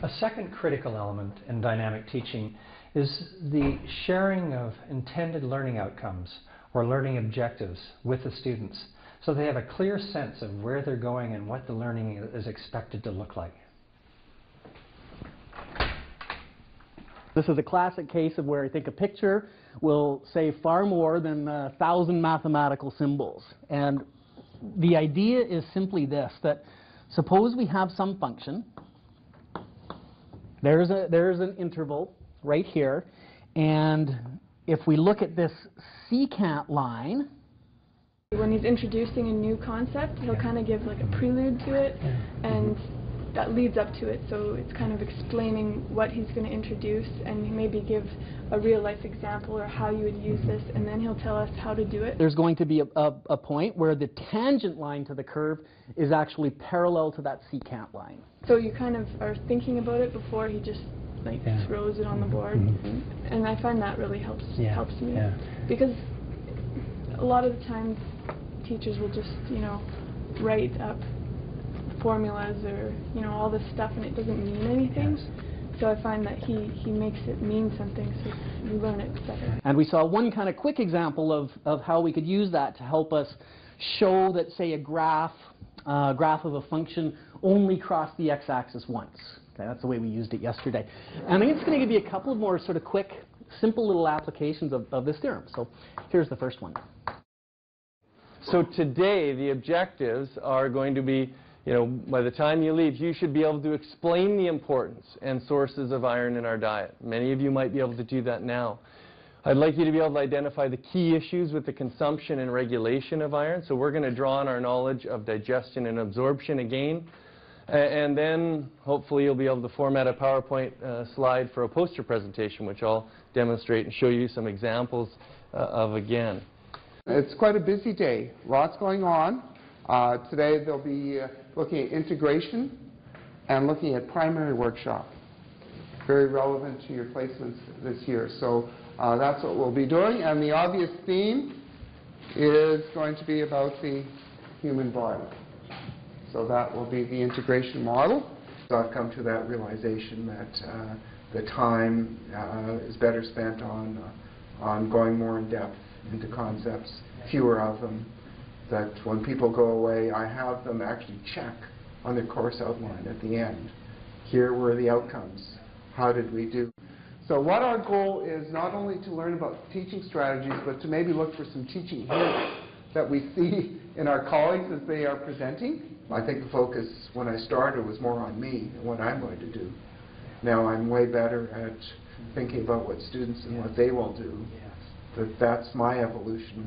A second critical element in dynamic teaching is the sharing of intended learning outcomes or learning objectives with the students, so they have a clear sense of where they're going and what the learning is expected to look like. This is a classic case of where I think a picture will say far more than 1,000 mathematical symbols. And the idea is simply this, that suppose we have some function. There's an interval right here. And if we look at this secant line, when he's introducing a new concept, he'll kind of give like a prelude to it, and that leads up to it. So it's kind of explaining what he's going to introduce, and maybe give a real-life example or how you would use this, and then he'll tell us how to do it. There's going to be a point where the tangent line to the curve is actually parallel to that secant line. So you kind of are thinking about it before he just like throws it on the board, and I find that really helps me, because a lot of the times teachers will just, you know, write up formulas or, you know, all this stuff, and it doesn't mean anything. So I find that he makes it mean something, so you learn it better. And we saw one kind of quick example of how we could use that to help us show that, say, a graph of a function only crossed the x-axis once. Okay, that's the way we used it yesterday. And I'm just going to give you a couple of more sort of quick, simple little applications of this theorem. So here's the first one. So today, the objectives are going to be, you know, by the time you leave, you should be able to explain the importance and sources of iron in our diet. Many of you might be able to do that now. I'd like you to be able to identify the key issues with the consumption and regulation of iron. So we're going to draw on our knowledge of digestion and absorption again. And then hopefully you'll be able to format a PowerPoint slide for a poster presentation, which I'll demonstrate and show you some examples of again. It's quite a busy day. Lots going on. Today they'll be looking at integration and looking at primary workshop. Very relevant to your placements this year. So that's what we'll be doing. And the obvious theme is going to be about the human body. So that will be the integration model. So I've come to that realization that the time is better spent on going more in depth into concepts, fewer of them, that when people go away, I have them actually check on their course outline at the end. Here were the outcomes. How did we do? So what our goal is not only to learn about teaching strategies, but to maybe look for some teaching hints that we see in our colleagues as they are presenting. I think the focus when I started was more on me and what I'm going to do. Now I'm way better at thinking about what students and what they will do. That's my evolution.